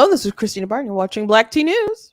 Hello, this is Christina Barton. You're watching Black Tea News.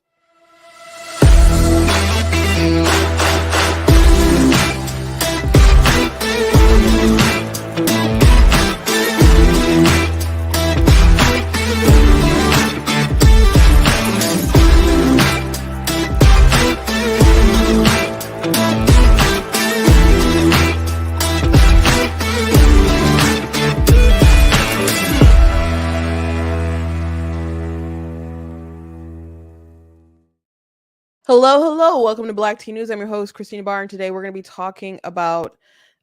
Hello. Welcome to Black Tea News. I'm your host, Christina Barr, and today we're going to be talking about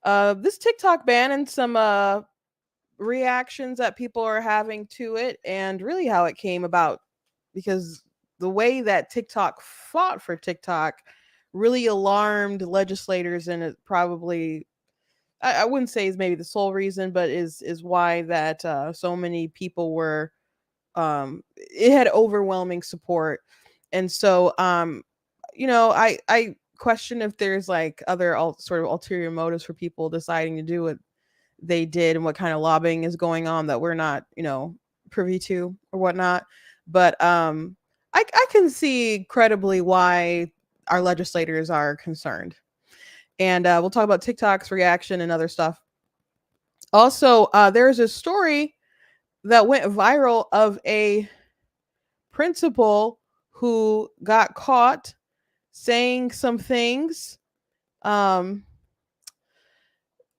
this TikTok ban and some reactions that people are having to it, and really how it came about. Because the way that TikTok fought for TikTok really alarmed legislators, and it probably, I wouldn't say is maybe the sole reason, but is why that so many people were, it had overwhelming support. And so I question if there's like other sort of ulterior motives for people deciding to do what they did, and what kind of lobbying is going on that we're not, privy to or whatnot. But I can see credibly why our legislators are concerned. And we'll talk about TikTok's reaction and other stuff. Also, there's a story that went viral of a principal who got caught saying some things um,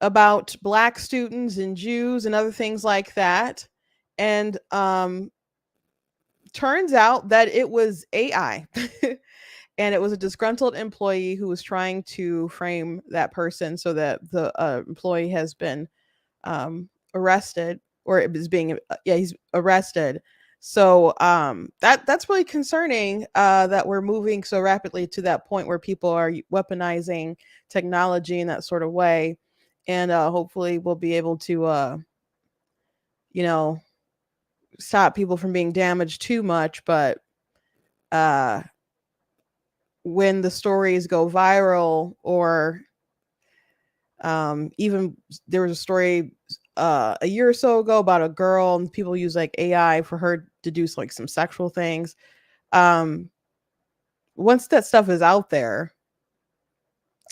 about Black students and Jews and other things like that. And turns out that it was AI. And it was a disgruntled employee who was trying to frame that person so that the employee has been arrested, or it is being, he's arrested. So that's really concerning, that we're moving so rapidly to that point where people are weaponizing technology in that sort of way. And hopefully we'll be able to stop people from being damaged too much. But when the stories go viral, or even there was a story a year or so ago about a girl, and people use like AI for her to do like some sexual things. Once that stuff is out there,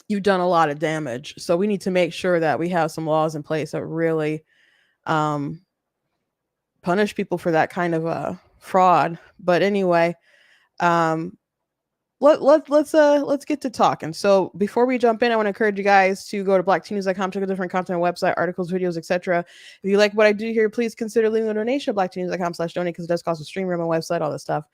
you've done a lot of damage. So we need to make sure that we have some laws in place that really punish people for that kind of fraud. But anyway, let's get to talking. So before we jump in, I want to encourage you guys to go to blacktnews.com, check out different content, website, articles, videos, etc. If you like what I do here, please consider leaving a donation at blacktnews.com/donate, because it does cost a stream room, a website, all this stuff.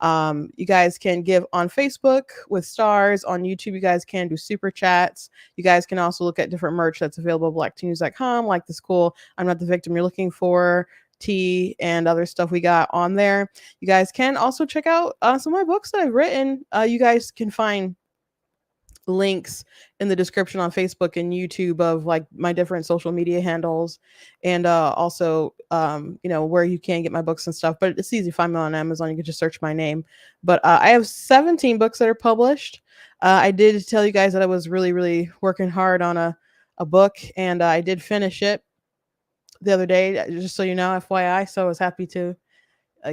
You guys can give on Facebook with stars. On YouTube, you guys can do super chats. You guys can also look at different merch that's available at blacktnews.com, like this cool "I'm Not the Victim You're Looking For" tea and other stuff we got on there. You guys can also check out some of my books that I've written. You guys can find links in the description on Facebook and YouTube of like my different social media handles, and also where you can get my books and stuff. But it's easy to find me on Amazon. You can just search my name. But I have 17 books that are published. I did tell you guys that I was really working hard on a book, and I did finish it the other day, just so you know, FYI. So I was happy to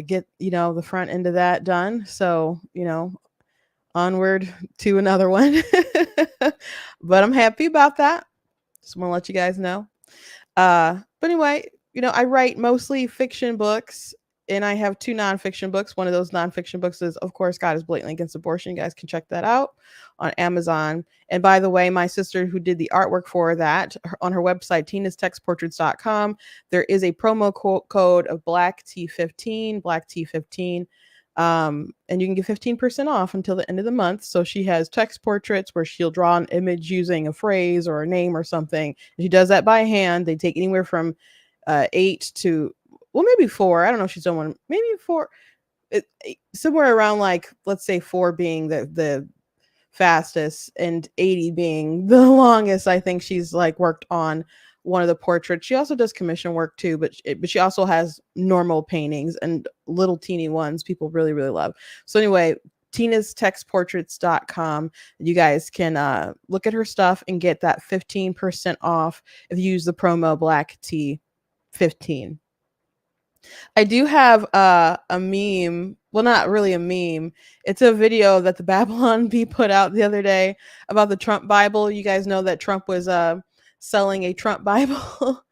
get the front end of that done. So onward to another one. But I'm happy about that. Just want to let you guys know. But anyway, I write mostly fiction books, and I have 2 nonfiction books. One of those nonfiction books is, of course, God is Blatantly Against Abortion. You guys can check that out on Amazon. And by the way, my sister who did the artwork for that, on her website, tinastextportraits.com, there is a promo code of BLACKT15, BLACKT15. And you can get 15% off until the end of the month. So she has text portraits where she'll draw an image using a phrase or a name or something. And she does that by hand. They take anywhere from 8 to, well, maybe 4. I don't know if she's done one, maybe 4. Somewhere around, like, let's say 4 being the fastest and 80 being the longest. I think she's like worked on one of the portraits. She also does commission work too, but she also has normal paintings and little teeny ones people really love. So anyway, tinastextportraits.com. You guys can look at her stuff and get that 15% off if you use the promo Black T 15. I do have a meme. Well, not really a meme. It's a video that the Babylon Bee put out the other day about the Trump Bible. You guys know that Trump was selling a Trump Bible,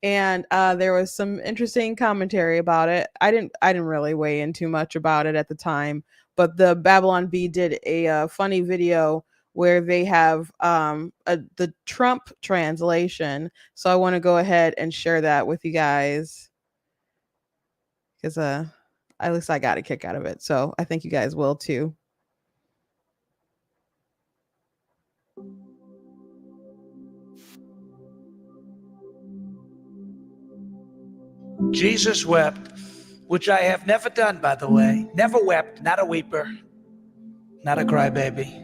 and there was some interesting commentary about it. I didn't really weigh in too much about it at the time, but the Babylon Bee did a funny video where they have the Trump translation. So I want to go ahead and share that with you guys because at least I got a kick out of it. So I think you guys will too. Jesus wept, which I have never done, by the way. Never wept, not a weeper, not a crybaby.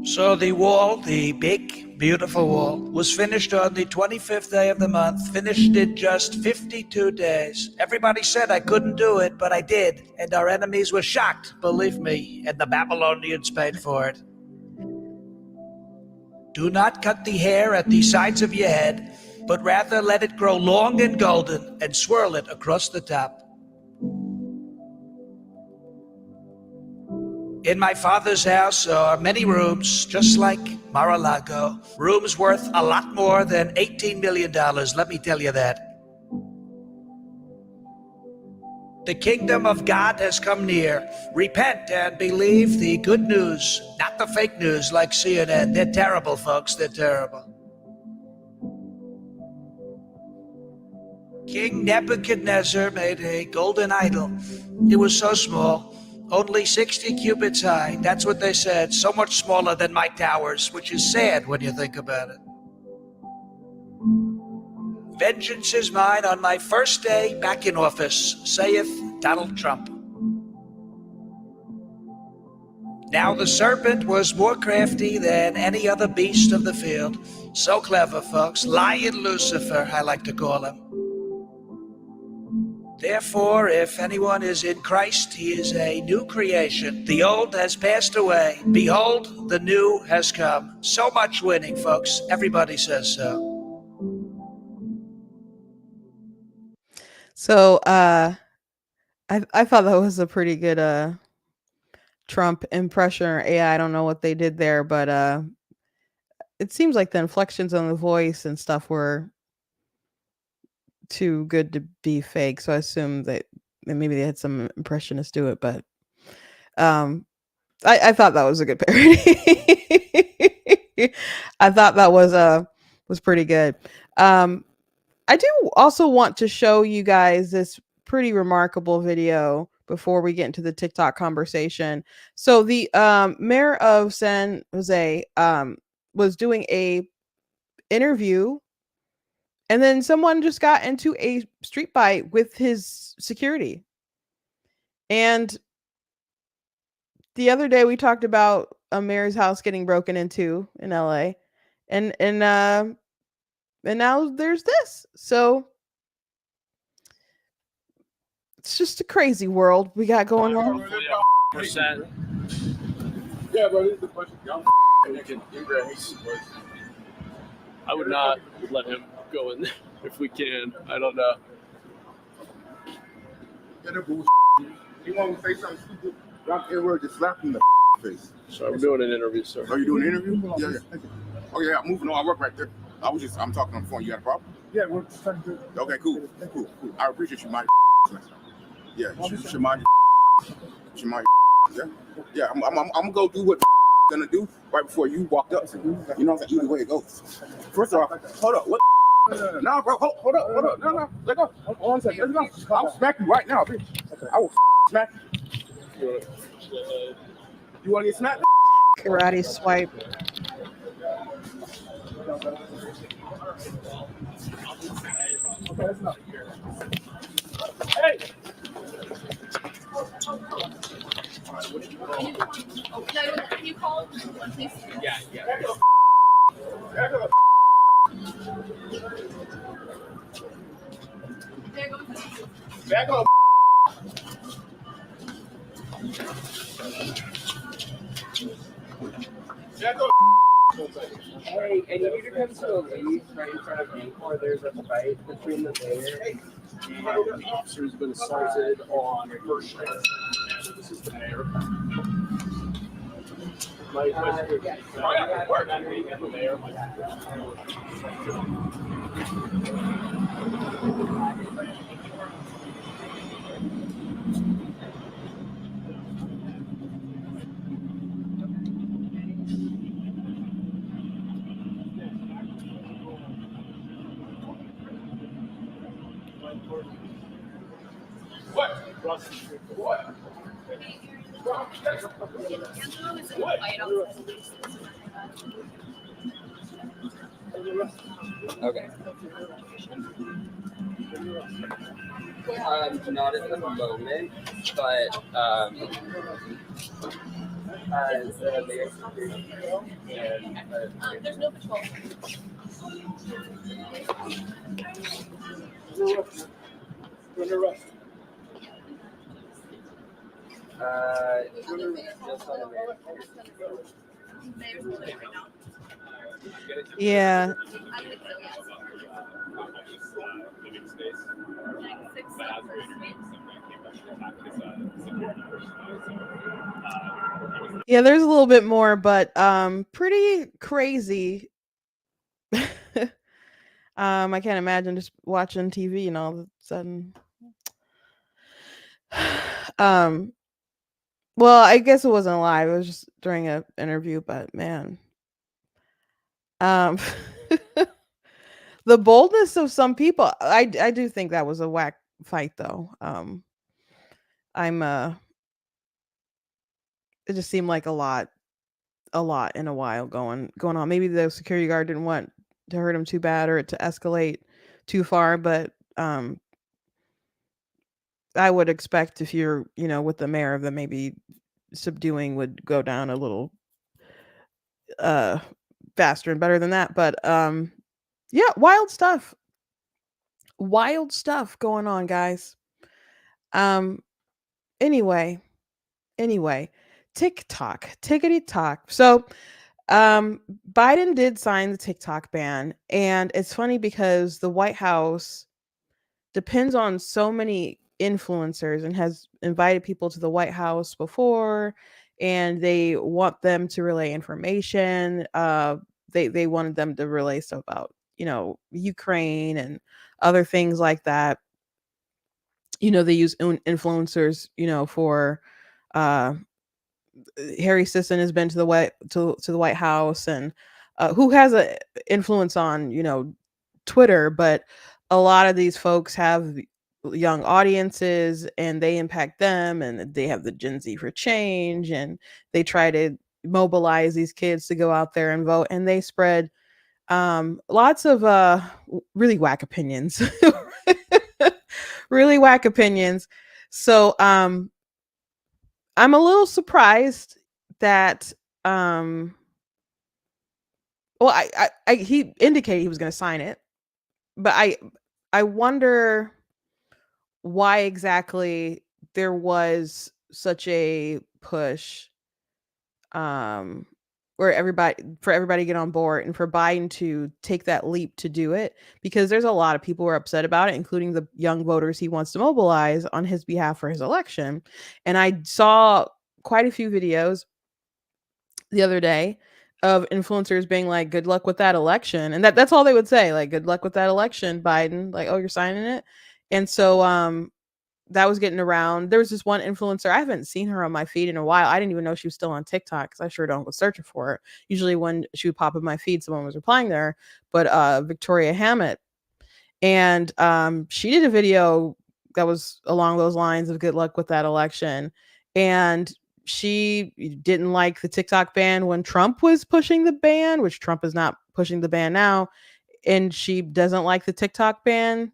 So the wall, the big, beautiful wall, was finished on the 25th day of the month, finished in just 52 days. Everybody said I couldn't do it, but I did. And our enemies were shocked, believe me, and the Babylonians paid for it. Do not cut the hair at the sides of your head, but rather let it grow long and golden and swirl it across the top. In my father's house are many rooms, just like Mar-a-Lago. Rooms worth a lot more than $18 million, let me tell you that. The kingdom of God has come near. Repent and believe the good news, not the fake news like CNN. They're terrible, folks, they're terrible. King Nebuchadnezzar made a golden idol. It was so small, only 60 cubits high. That's what they said, so much smaller than my towers, which is sad when you think about it. Vengeance is mine on my first day back in office, saith Donald Trump. Now the serpent was more crafty than any other beast of the field. So clever, folks. Lion Lucifer, I like to call him. Therefore, if anyone is in Christ, he is a new creation. The old has passed away. Behold, the new has come. So much winning, folks. Everybody says so. So I thought that was a pretty good Trump impression or AI. I don't know what they did there, but it seems like the inflections on the voice and stuff were too good to be fake. So I assume that maybe they had some impressionists do it, but I thought that was a good parody. I thought that was pretty good. I do also want to show you guys this pretty remarkable video before we get into the TikTok conversation. So the mayor of San Jose was doing a interview, and then someone just got into a street fight with his security. And the other day we talked about a mayor's house getting broken into in LA. And now there's this. So it's just a crazy world we got going on. Percent. Yeah, but it's a bunch of young I would not let him go in there if we can. I don't know. You want to say something stupid? Drop the word, just slap him in the face. So I'm doing an interview, sir. Are you doing an interview? Yeah. Oh yeah, I'm moving on. I work right there. I'm talking on the phone. You got a problem? Yeah, we're just trying to do it. Okay, cool. I appreciate you, Mike. Yeah, you should mind your yeah. I'm gonna go do what gonna do right before you walked up. You know what I'm saying? Either way it goes. First off, hold up. What? No, bro. Hold up. No. Let go. Hold on a second. Let's go. I'll smack you right now, bitch. I will smack you. You want to get smacked? Karate swipe. Okay, that's enough. Hey! Can you call please? Yeah. Back up. Back up. Hey, I need you to come to a lead right in front of me, or there's a fight between the mayor and The officer's been assaulted on First Street, and this is the mayor. My question is, the mayor. What? Across the street. What? Angelo is in a fight outside. Okay. Not at the moment, but as the mayor's and There's no patrol. just on the mayor. Mayor's holding it right now. Yeah. I think so, yes. Living space. Like 6 But as first we week. security person, Yeah, there's a little bit more, but pretty crazy. I can't imagine just watching TV and all of a sudden. Well, I guess it wasn't live. It was just during an interview, but man. The boldness of some people, I do think that was a whack fight though. It just seemed like a lot in a while going on. Maybe the security guard didn't want to hurt him too bad or it to escalate too far, but I would expect if you're, with the mayor, that maybe subduing would go down a little faster and better than that. But yeah, wild stuff going on, guys. Anyway, tickety talk. So Biden did sign the TikTok ban, and it's funny because the White House depends on so many influencers and has invited people to the White House before, and they want them to relay information. They wanted them to relay stuff about Ukraine and other things like that. They use influencers for Harry Sisson has been to the White House, and who has a influence on Twitter, but a lot of these folks have young audiences and they impact them, and they have the Gen Z for Change, and they try to mobilize these kids to go out there and vote, and they spread lots of really whack opinions. Really whack opinions. So I'm a little surprised that well, he indicated he was going to sign it, but I wonder why exactly there was such a push where everybody to get on board and for Biden to take that leap to do it, because there's a lot of people who are upset about it, including the young voters he wants to mobilize on his behalf for his election. And I saw quite a few videos the other day of influencers being like, good luck with that election. And that's all they would say, like, good luck with that election, Biden. Like, oh, you're signing it. And so that was getting around. There was this one influencer. I haven't seen her on my feed in a while. I didn't even know she was still on TikTok because I sure don't go searching for her. Usually when she would pop in my feed, someone was replying there. But Victoria Hammett. And she did a video that was along those lines of good luck with that election. And she didn't like the TikTok ban when Trump was pushing the ban, which Trump is not pushing the ban now. And she doesn't like the TikTok ban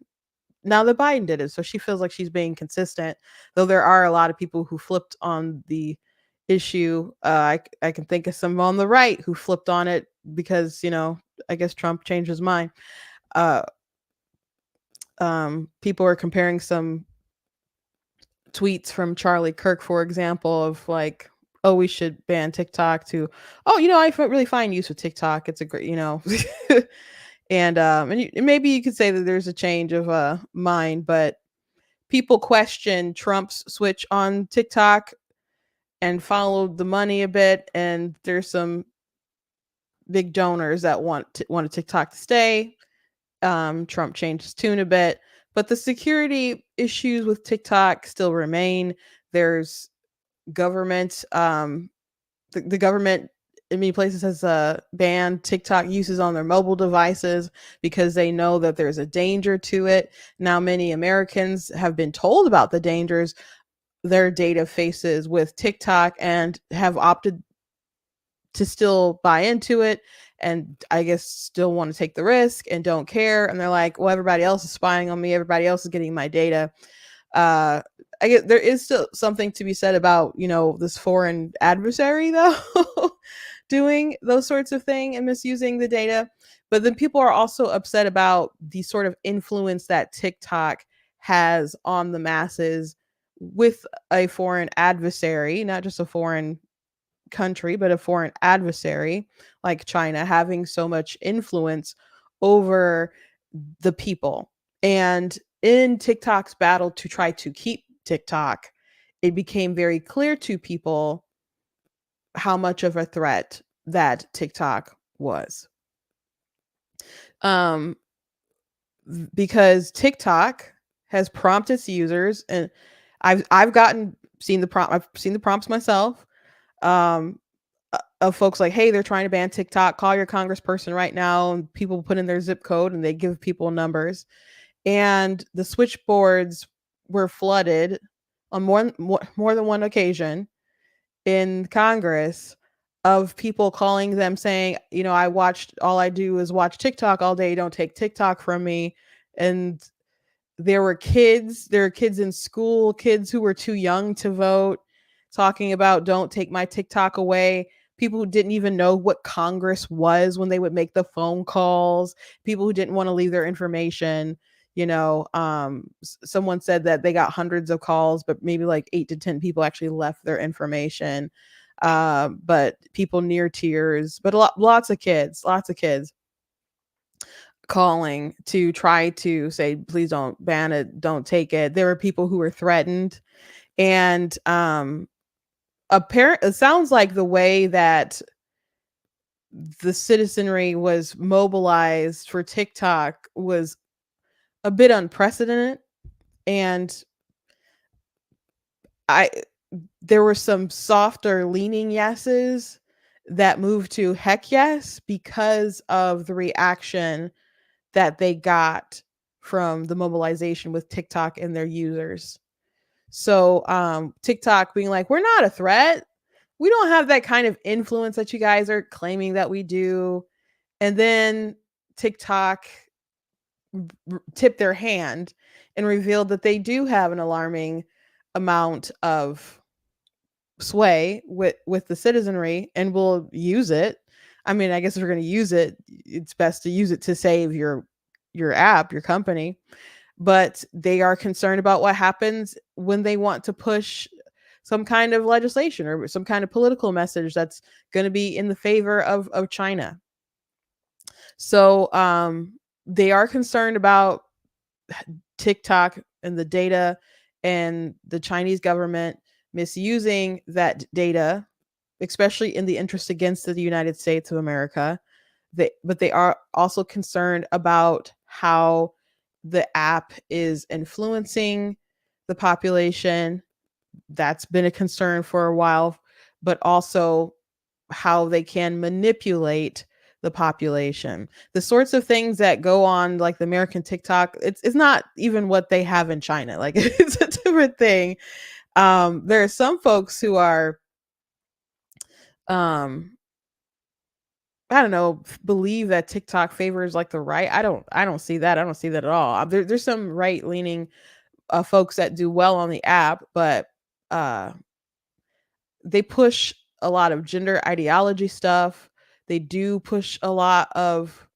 now that Biden did it. So she feels like she's being consistent, though there are a lot of people who flipped on the issue. I can think of some on the right who flipped on it because, I guess Trump changed his mind. People are comparing some tweets from Charlie Kirk, for example, of like oh, we should ban TikTok to, oh, I really find use with TikTok. It's a great, and maybe you could say that there's a change of mind, but people question Trump's switch on TikTok and followed the money a bit, and there's some big donors that want TikTok to stay. Trump changed his tune a bit, but the security issues with TikTok still remain. There's government, the government in many places has banned TikTok uses on their mobile devices because they know that there's a danger to it. Now, many Americans have been told about the dangers their data faces with TikTok and have opted to still buy into it, and I guess still want to take the risk and don't care. And they're like, well, everybody else is spying on me. Everybody else is getting my data. I guess there is still something to be said about, this foreign adversary though, doing those sorts of things and misusing the data. But then people are also upset about the sort of influence that TikTok has on the masses with a foreign adversary, not just a foreign country, but a foreign adversary like China having so much influence over the people. And in TikTok's battle to try to keep TikTok, it became very clear to people how much of a threat that TikTok was. Because TikTok has prompted its users, and I've seen the prompts myself, of folks like, hey, they're trying to ban TikTok, call your congressperson right now, and people put in their zip code and they give people numbers. And the switchboards were flooded on more than one occasion in Congress of people calling them saying, all I do is watch TikTok all day. Don't take TikTok from me. And there were kids in school, kids who were too young to vote, talking about don't take my TikTok away. People who didn't even know what Congress was when they would make the phone calls, people who didn't want to leave their information. Someone said that they got hundreds of calls, but maybe like 8 to 10 people actually left their information. But people near tears, but lots of kids calling to try to say, please don't ban it, don't take it. There were people who were threatened. And it sounds like the way that the citizenry was mobilized for TikTok was a bit unprecedented. And there were some softer leaning yeses that moved to heck yes because of the reaction that they got from the mobilization with TikTok and their users. So TikTok being like, we're not a threat. We don't have that kind of influence that you guys are claiming that we do. And then TikTok tipped their hand and revealed that they do have an alarming amount of sway with the citizenry and will use it. I mean, I guess if we're going to use it, it's best to use it to save your app, your company. But they are concerned about what happens when they want to push some kind of legislation or some kind of political message that's going to be in the favor of China. So they are concerned about TikTok and the data and the Chinese government misusing that data, especially in the interest against the United States of America. But they are also concerned about how the app is influencing the population. That's been a concern for a while, but also how they can manipulate the population. The sorts of things that go on, like the American TikTok, it's not even what they have in China. Like it's a different thing. There are some folks who are, I don't know, believe that TikTok favors like the right. I don't see that. I don't see that at all. There's some right leaning folks that do well on the app, but they push a lot of gender ideology stuff. They do push a lot of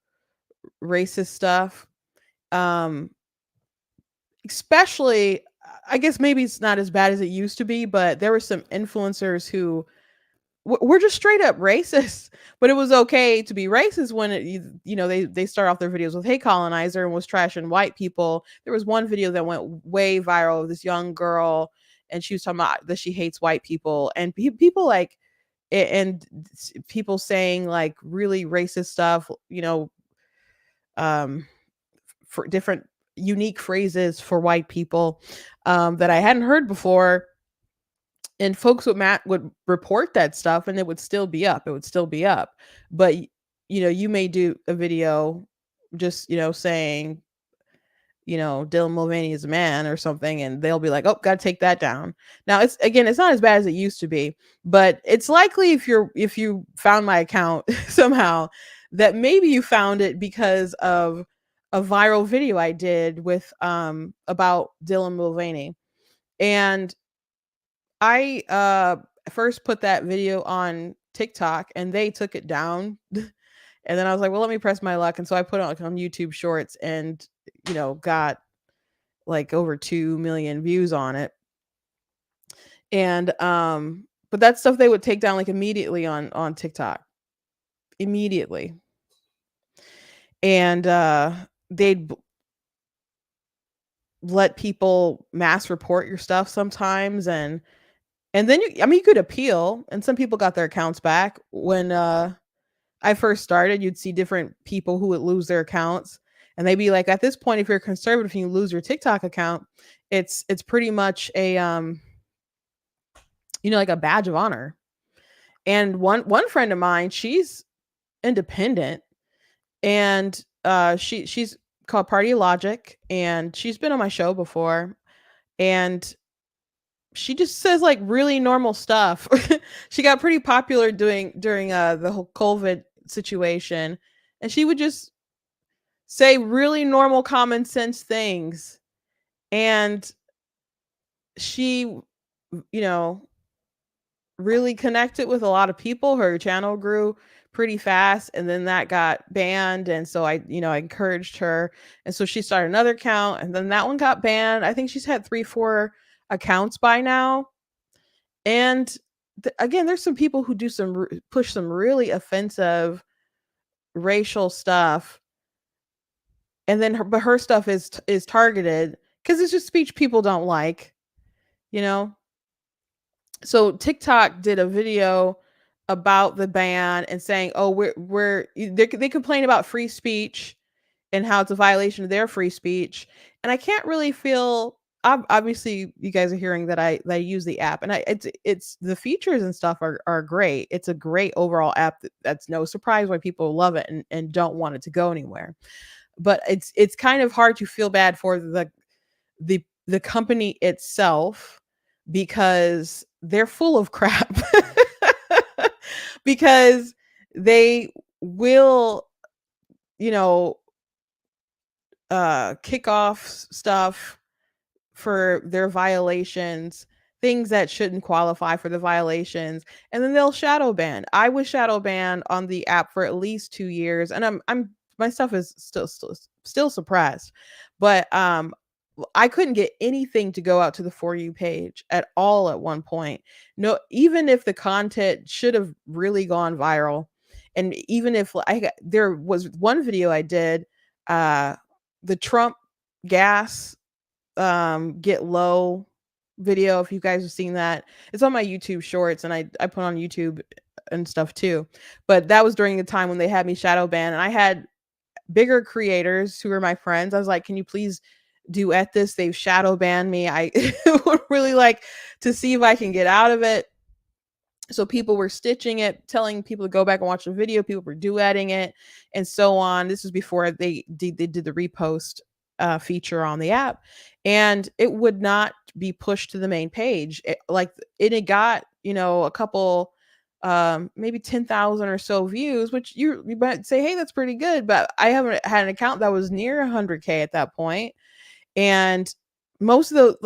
racist stuff. Especially, I guess maybe it's not as bad as it used to be, but there were some influencers who we're just straight up racist. But it was okay to be racist when they start off their videos with "Hey colonizer" and was trashing white people. There was one video that went way viral of this young girl, and she was talking about that she hates white people, and people like people saying like really racist stuff, um for different unique phrases for white people that I hadn't heard before. And folks would report that stuff and it would still be up. It would still be up. But you may do a video just, saying, Dylan Mulvaney is a man or something, and they'll be like, "Oh, gotta take that down." Now it's not as bad as it used to be, but it's likely if you found my account somehow that maybe you found it because of a viral video I did with about Dylan Mulvaney. And I first put that video on TikTok and they took it down. And then I was like, well, let me press my luck. And so I put it on YouTube Shorts and, got like over 2 million views on it. And but that's stuff they would take down like immediately on TikTok. Immediately. And they'd let people mass report your stuff sometimes, and then you could appeal, and some people got their accounts back. When I first started, you'd see different people who would lose their accounts, and they'd be like, at this point, if you're conservative and you lose your TikTok account, it's pretty much a like a badge of honor. And one friend of mine, she's independent, and she's called Party Logic, and she's been on my show before, and she just says like really normal stuff. She got pretty popular during the whole COVID situation, and she would just say really normal common sense things, and she really connected with a lot of people. Her channel grew pretty fast, and then that got banned, and so I encouraged her, and so she started another account, and then that one got banned. I think she's had 3-4 accounts by now. And again, there's some people who do push some really offensive racial stuff, and then her stuff is targeted because it's just speech people don't like, So TikTok did a video about the ban and saying, "Oh, they complain about free speech and how it's a violation of their free speech." And I can't really feel. Obviously, you guys are hearing that I use the app, and it's the features and stuff are great. It's a great overall app. That's no surprise why people love it and don't want it to go anywhere. But it's kind of hard to feel bad for the company itself, because they're full of crap. Because they will, kick off stuff for their violations, things that shouldn't qualify for the violations, and then they'll shadow ban. I was shadow banned on the app for at least 2 years, and my stuff is still suppressed, but I couldn't get anything to go out to the For You page at all at one point. No, even if the content should have really gone viral, and even if there was one video I did, the Trump gas get low video, if you guys have seen that. It's on my YouTube Shorts, and I put on YouTube and stuff too. But that was during the time when they had me shadow ban, and I had bigger creators who were my friends. I was like, can you please duet this? They've shadow banned me. I would really like to see if I can get out of it. So people were stitching it, telling people to go back and watch the video. People were duetting it, and so on. This was before they did the repost feature on the app, and it would not be pushed to the main page. It got a couple, maybe 10,000 or so views, which you might say, hey, that's pretty good, but I haven't had an account that was near 100K at that point. And most of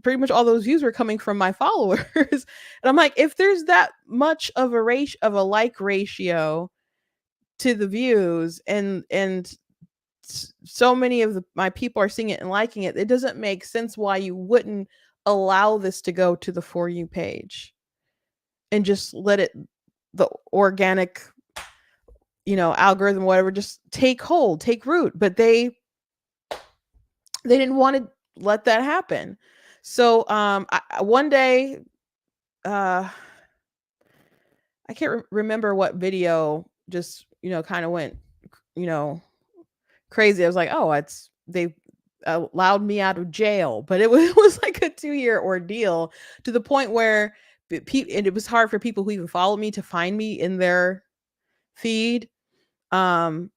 pretty much all those views were coming from my followers. And I'm like, if there's that much of a like ratio to the views, and so many of my people are seeing it and liking it, it doesn't make sense why you wouldn't allow this to go to the For You page. and just let it, the organic, algorithm, whatever, just take hold, take root. But they didn't want to let that happen. So one day, I can't remember what video just, kind of went, you know, crazy. I was like, oh, they allowed me out of jail, but it was, it was like a 2-year ordeal, to the point where and it was hard for people who even follow me to find me in their feed. Um,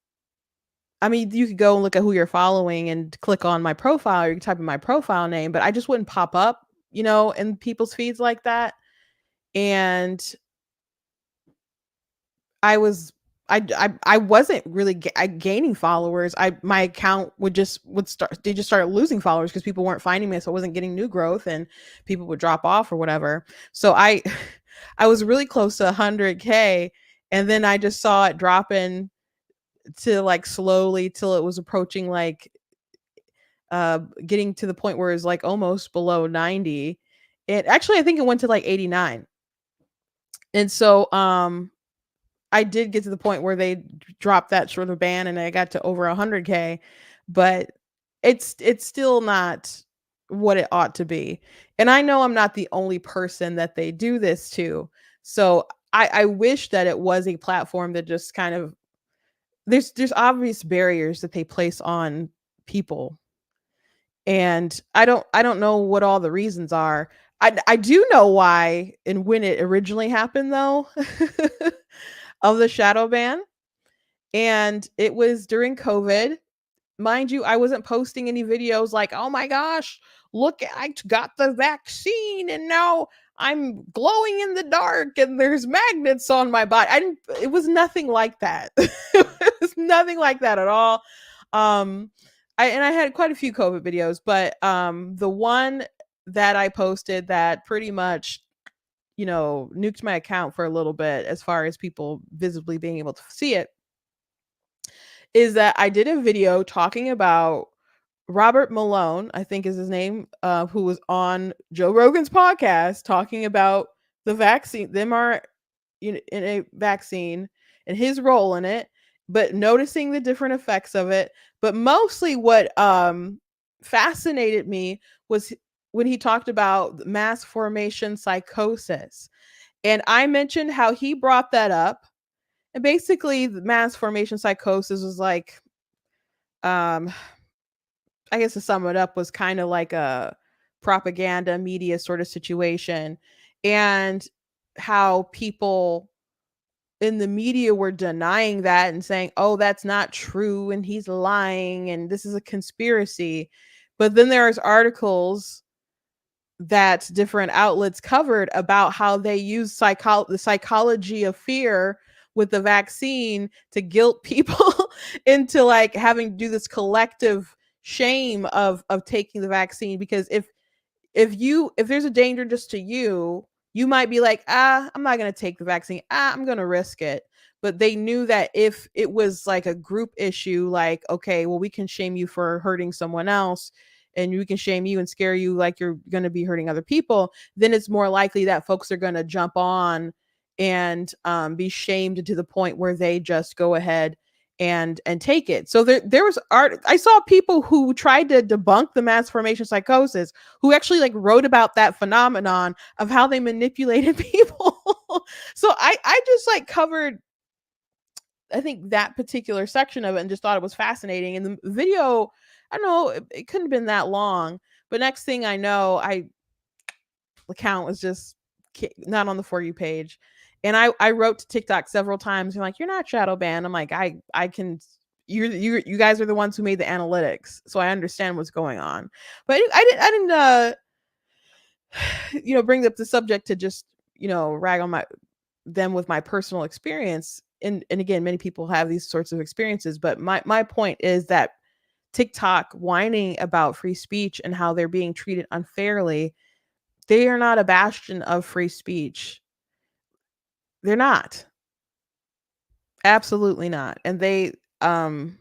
I mean, you could go and look at who you're following and click on my profile, or you can type in my profile name, but I just wouldn't pop up, in people's feeds like that. And I was I wasn't really gaining followers. My account would start, they just started losing followers because people weren't finding me, so I wasn't getting new growth, and people would drop off or whatever. So I I was really close to 100K, and then I just saw it dropping to, like, slowly, till it was approaching, like, getting to the point where it's like almost below 90. It actually, I think it went to like 89. And so I did get to the point where they dropped that sort of ban, and I got to over 100K, but it's still not what it ought to be. And I know I'm not the only person that they do this to. So I wish that it was a platform that just kind of, there's obvious barriers that they place on people, and I don't know what all the reasons are. I do know why and when it originally happened, though, of the shadow ban, and it was during COVID. Mind you, I wasn't posting any videos like, "Oh my gosh, look, I got the vaccine and now I'm glowing in the dark and there's magnets on my body." It was nothing like that. It was nothing like that at all. Um I had quite a few COVID videos, but the one that I posted that pretty much, nuked my account for a little bit, as far as people visibly being able to see it, is that I did a video talking about Robert Malone, I think is his name, who was on Joe Rogan's podcast talking about the vaccine, them are in a vaccine and his role in it, but noticing the different effects of it. But mostly what fascinated me was when he talked about mass formation psychosis. And I mentioned how he brought that up. And basically, the mass formation psychosis was like, I guess to sum it up, was kind of like a propaganda media sort of situation. And how people in the media were denying that and saying, oh, that's not true, and he's lying, and this is a conspiracy. But then there's articles that different outlets covered about how they use the psychology of fear with the vaccine to guilt people into, like, having to do this collective shame of taking the vaccine. Because if there's a danger just to you, you might be like, I'm not going to take the vaccine. I'm going to risk it. But they knew that if it was like a group issue, like, okay, well, we can shame you for hurting someone else, and we can shame you and scare you like you're going to be hurting other people, then it's more likely that folks are going to jump on and be shamed to the point where they just go ahead and take it. So there was art. I saw people who tried to debunk the mass formation psychosis, who actually, like, wrote about that phenomenon of how they manipulated people. So I just, like, covered, I think, that particular section of it, and just thought it was fascinating. And the video, I don't know, it couldn't have been that long, but next thing I know, the account was just not on the For You page. And I wrote to TikTok several times. You're like, you're not shadow banned. I'm like, I can. You guys are the ones who made the analytics, so I understand what's going on. But I didn't bring up the subject to just rag on them with my personal experience. And again, many people have these sorts of experiences. But my point is that TikTok whining about free speech and how they're being treated unfairly, they are not a bastion of free speech. They're not. Absolutely not. And they, I'm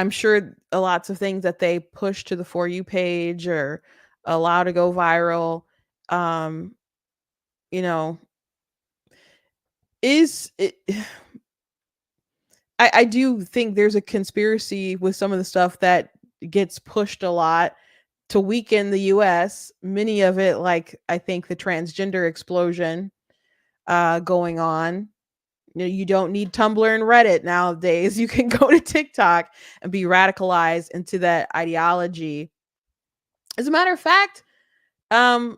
sure lots of things that they push to the For You page or allow to go viral, you know, is it I do think there's a conspiracy with some of the stuff that gets pushed a lot to weaken the US. Many of it, like I think the transgender explosion going on. You don't need Tumblr and Reddit nowadays. You can go to TikTok and be radicalized into that ideology. As a matter of fact, when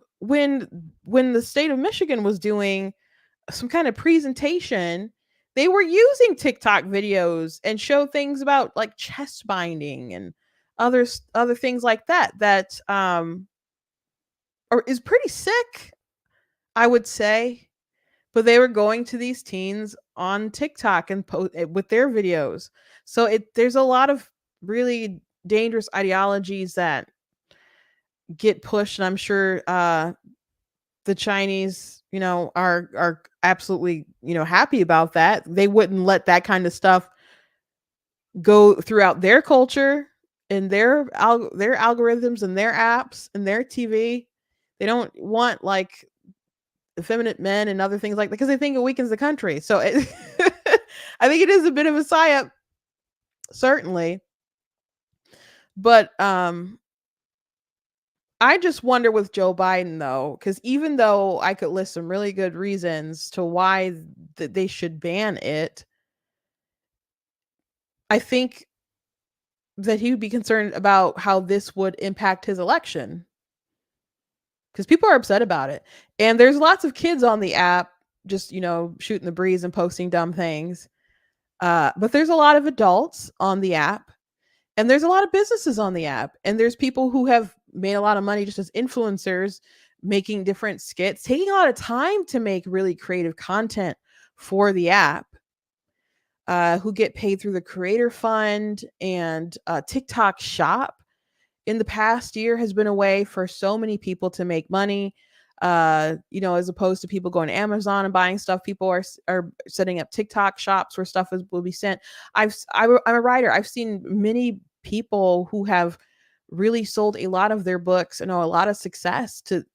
the state of Michigan was doing some kind of presentation, they were using TikTok videos and show things about like chest binding and other things like that or is pretty sick, I would say. But they were going to these teens on TikTok and with their videos. So there's a lot of really dangerous ideologies that get pushed, and I'm sure the Chinese, are absolutely, happy about that. They wouldn't let that kind of stuff go throughout their culture and their algorithms and their apps and their TV. They don't want like effeminate men and other things like that because they think it weakens the country. So I think it is a bit of a psyop, certainly. But I just wonder with Joe Biden though, because even though I could list some really good reasons to why they should ban it, I think that he would be concerned about how this would impact his election. Because people are upset about it. And there's lots of kids on the app just, shooting the breeze and posting dumb things. But there's a lot of adults on the app. And there's a lot of businesses on the app. And there's people who have made a lot of money just as influencers, making different skits, taking a lot of time to make really creative content for the app, who get paid through the Creator Fund and TikTok Shop. In the past year has been a way for so many people to make money, as opposed to people going to Amazon and buying stuff. People are setting up TikTok shops where stuff will be sent. I'm a writer. I've seen many people who have really sold a lot of their books and a lot of success to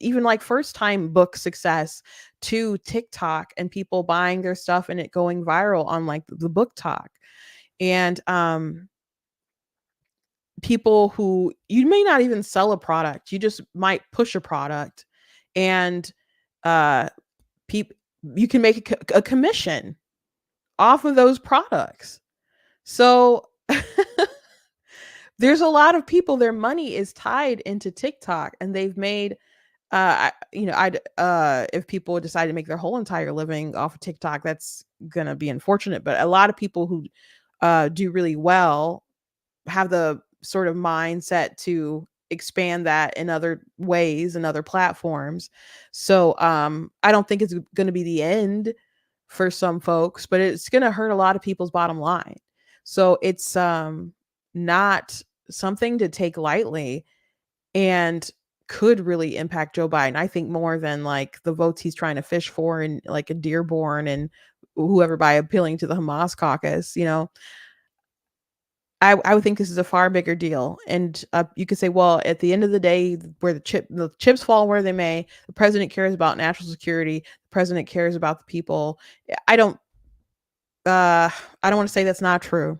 even like first time book success to TikTok, and people buying their stuff and it going viral on like the Book Talk. And people who you may not even sell a product, you just might push a product, and you can make a commission off of those products. So there's a lot of people, their money is tied into TikTok, and they've made if people decide to make their whole entire living off of TikTok, that's gonna be unfortunate. But a lot of people who do really well have the sort of mindset to expand that in other ways and other platforms. So I don't think it's going to be the end for some folks, but it's going to hurt a lot of people's bottom line. So it's not something to take lightly, and could really impact Joe Biden, I think, more than like the votes he's trying to fish for in like a Dearborn and whoever, by appealing to the Hamas caucus. I would think this is a far bigger deal. And you could say, well, at the end of the day, where the chips fall where they may, the president cares about national security. The president cares about the people. I don't want to say that's not true.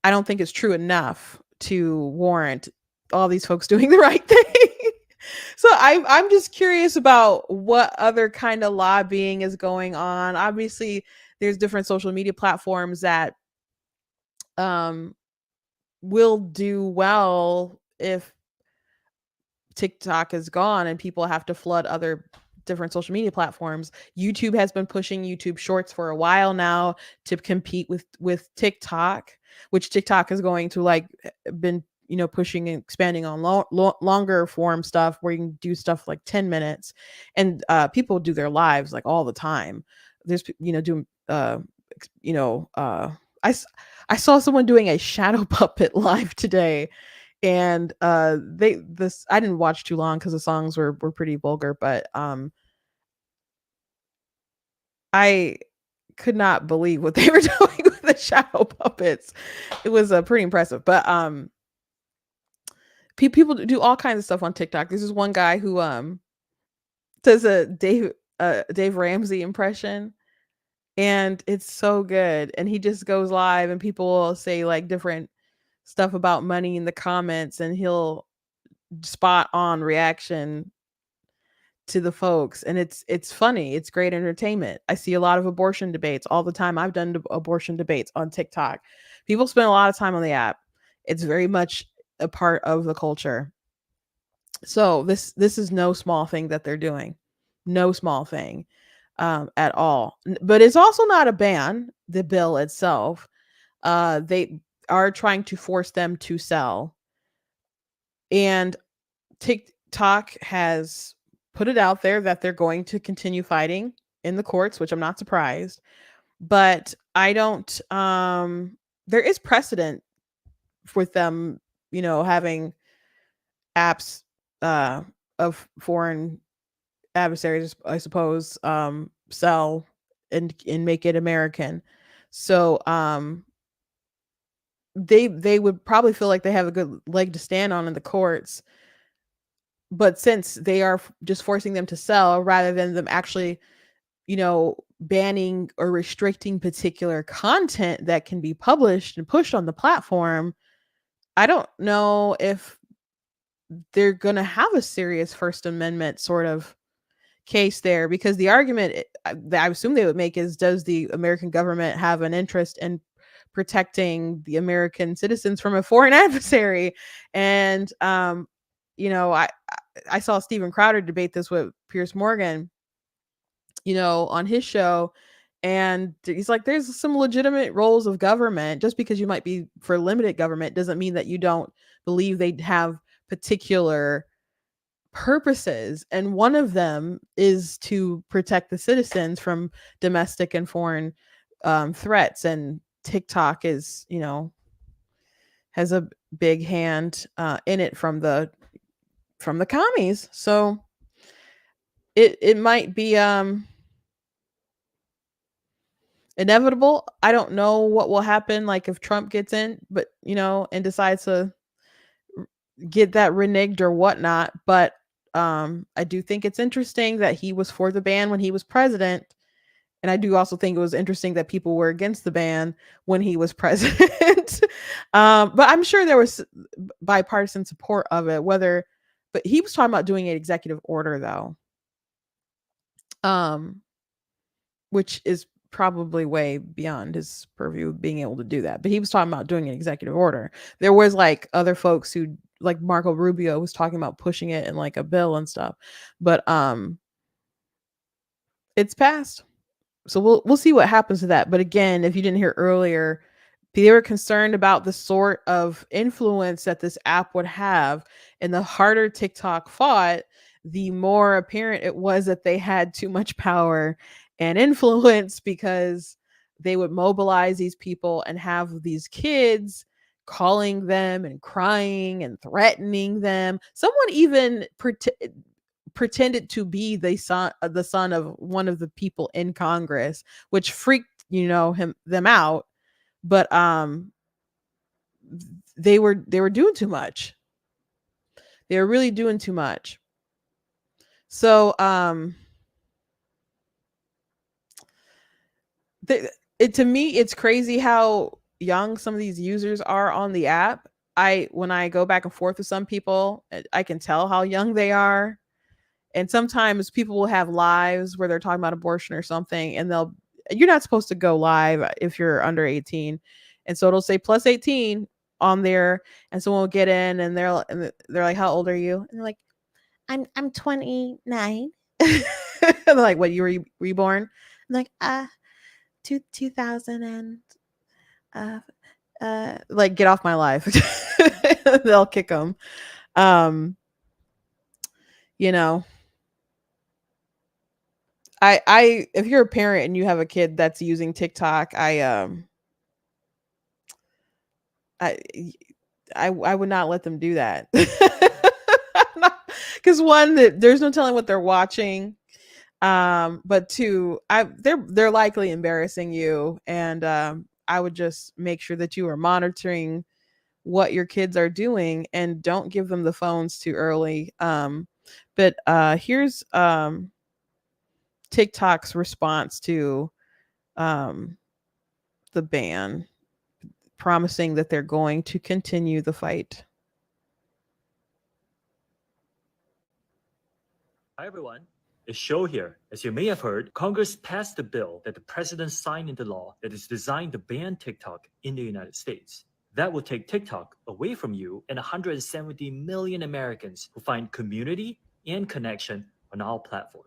I don't think it's true enough to warrant all these folks doing the right thing. So I'm just curious about what other kind of lobbying is going on. Obviously, there's different social media platforms that will do well if TikTok is gone and people have to flood other different social media platforms. YouTube has been pushing YouTube Shorts for a while now to compete with TikTok, which TikTok is going to like been pushing and expanding on longer form stuff where you can do stuff like 10 minutes, and people do their lives like all the time. There's doing I saw someone doing a shadow puppet live today, and I didn't watch too long because the songs were pretty vulgar, but I could not believe what they were doing with the shadow puppets. It was pretty impressive. But people do all kinds of stuff on TikTok. There's this one guy who does a Dave Ramsey impression, and it's so good. And he just goes live, and people will say like different stuff about money in the comments, and he'll spot on reaction to the folks, and it's funny. It's great entertainment. I see a lot of abortion debates all the time. I've done abortion debates on TikTok. People spend a lot of time on the app. It's very much a part of the culture. So this is no small thing that they're doing. No small thing at all. But it's also not a ban, the bill itself. They are trying to force them to sell. And TikTok has put it out there that they're going to continue fighting in the courts, which I'm not surprised. But I don't there is precedent with them, having apps of foreign adversaries, I suppose, sell and make it American. So they would probably feel like they have a good leg to stand on in the courts. But since they are just forcing them to sell rather than them actually, banning or restricting particular content that can be published and pushed on the platform, I don't know if they're going to have a serious First Amendment sort of case there, because the argument that I assume they would make is, does the American government have an interest in protecting the American citizens from a foreign adversary? And I saw Steven Crowder debate this with Piers Morgan, on his show, and he's like, there's some legitimate roles of government. Just because you might be for limited government doesn't mean that you don't believe they have particular purposes, and one of them is to protect the citizens from domestic and foreign threats. And TikTok is, has a big hand in it from the commies. So it might be inevitable. I don't know what will happen, like if Trump gets in, but and decides to get that reneged or whatnot. But I do think it's interesting that he was for the ban when he was president. And I do also think it was interesting that people were against the ban when he was president. But I'm sure there was bipartisan support of it, but he was talking about doing an executive order though. Which is probably way beyond his purview of being able to do that. But he was talking about doing an executive order. There was like other folks who, like Marco Rubio, was talking about pushing it in like a bill and stuff. But it's passed. So we'll see what happens to that. But again, if you didn't hear earlier, they were concerned about the sort of influence that this app would have. And the harder TikTok fought, the more apparent it was that they had too much power and influence, because they would mobilize these people and have these kids calling them and crying and threatening them. Someone even pretended to be the son of one of the people in Congress, which freaked them out. But they were doing too much. They were really doing too much. So to me, it's crazy how young some of these users are on the app. When I go back and forth with some people, I can tell how young they are. And sometimes people will have lives where they're talking about abortion or something, and you're not supposed to go live if you're under 18. And so it'll say plus 18 on there, and someone will get in and they're like, how old are you? And they're like, I'm 29. And they're like, what, you were reborn? I'm like, 2000 and like, get off my life. They'll kick them. I if you're a parent and you have a kid that's using TikTok, I would not let them do that. Because one, there's no telling what they're watching. But two, they're likely embarrassing you, and I would just make sure that you are monitoring what your kids are doing and don't give them the phones too early. But here's TikTok's response to um, the ban, promising that they're going to continue the fight. Hi, everyone. It's Show here. As you may have heard, Congress passed a bill that the president signed into law that is designed to ban TikTok in the United States. That will take TikTok away from you and 170 million Americans who find community and connection on our platform.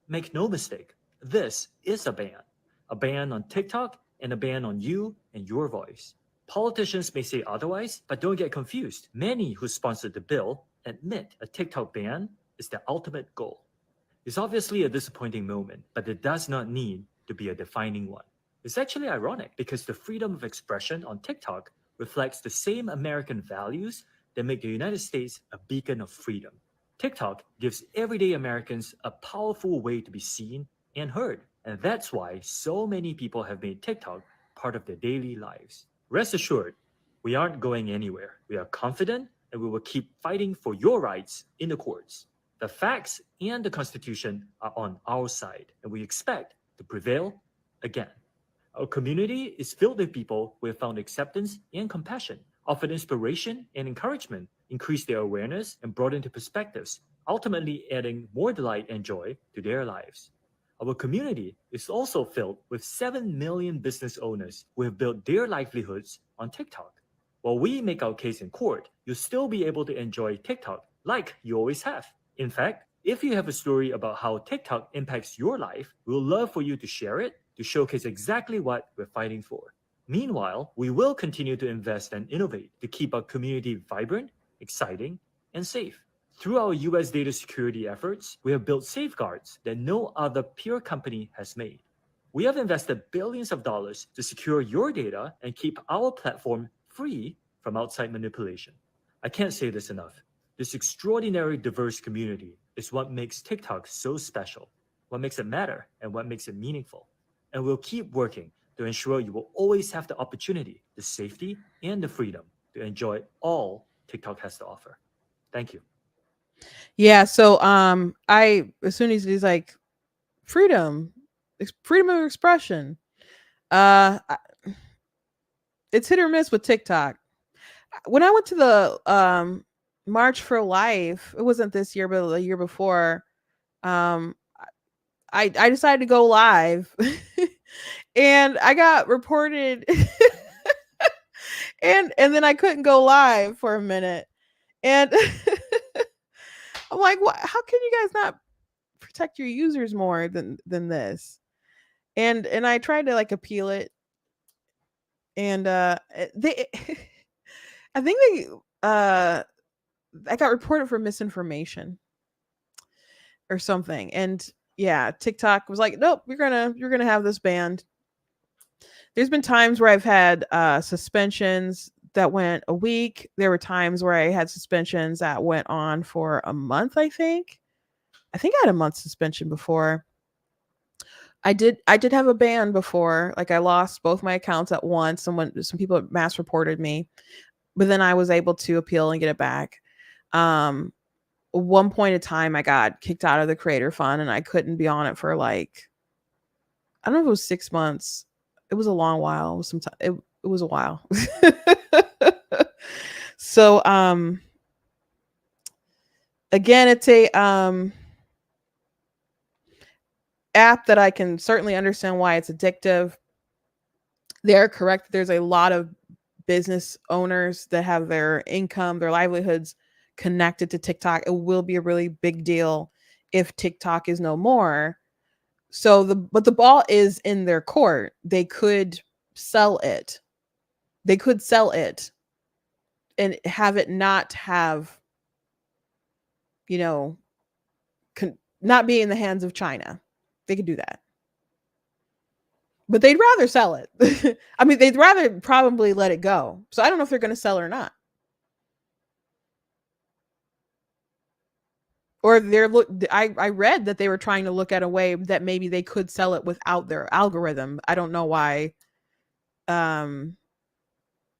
Make no mistake, this is a ban on TikTok and a ban on you and your voice. Politicians may say otherwise, but don't get confused. Many who sponsored the bill admit a TikTok ban is the ultimate goal. It's obviously a disappointing moment, but it does not need to be a defining one. It's actually ironic because the freedom of expression on TikTok reflects the same American values that make the United States a beacon of freedom. TikTok gives everyday Americans a powerful way to be seen and heard, and that's why so many people have made TikTok part of their daily lives. Rest assured, we aren't going anywhere. We are confident and we will keep fighting for your rights in the courts. The facts and the Constitution are on our side, and we expect to prevail again. Our community is filled with people who have found acceptance and compassion, offered inspiration and encouragement, increased their awareness, and broadened their perspectives, ultimately adding more delight and joy to their lives. Our community is also filled with 7 million business owners who have built their livelihoods on TikTok. While we make our case in court, you'll still be able to enjoy TikTok like you always have. In fact, if you have a story about how TikTok impacts your life, we'll love for you to share it to showcase exactly what we're fighting for. Meanwhile, we will continue to invest and innovate to keep our community vibrant, exciting, and safe. Through our US data security efforts, we have built safeguards that no other peer company has made. We have invested billions of dollars to secure your data and keep our platform free from outside manipulation. I can't say this enough. This extraordinary diverse community is what makes TikTok so special, what makes it matter, and what makes it meaningful. And we'll keep working to ensure you will always have the opportunity, the safety, and the freedom to enjoy all TikTok has to offer. Thank you. Yeah, so I, as soon as he's like freedom of expression, it's hit or miss with TikTok. When I went to the March for Life, it wasn't this year but the year before, I decided to go live and I got reported and then I couldn't go live for a minute. And I'm like, what? How can you guys not protect your users more than this? And I tried to like appeal it, and they, I think they, I got reported for misinformation or something, and yeah, TikTok was like, nope, you're gonna have this banned. There's been times where I've had suspensions that went a week. There were times where I had suspensions that went on for a month. I think I had a month suspension before. I did have a ban before. Like I lost both my accounts at once. Some people mass reported me, but then I was able to appeal and get it back. One point in time, I got kicked out of the creator fund and I couldn't be on it for like, I don't know if it was 6 months. It was a long while. It was some time. It was a while. So, again, it's a app that I can certainly understand why it's addictive. They're correct. There's a lot of business owners that have their income, their livelihoods connected to TikTok. It will be a really big deal if TikTok is no more. But the ball is in their court. They could sell it. They could sell it and have it not have, not be in the hands of China. They could do that. But they'd rather sell it. I mean, they'd rather probably let it go. So I don't know if they're going to sell it or not. Or I read that they were trying to look at a way that maybe they could sell it without their algorithm. I don't know why someone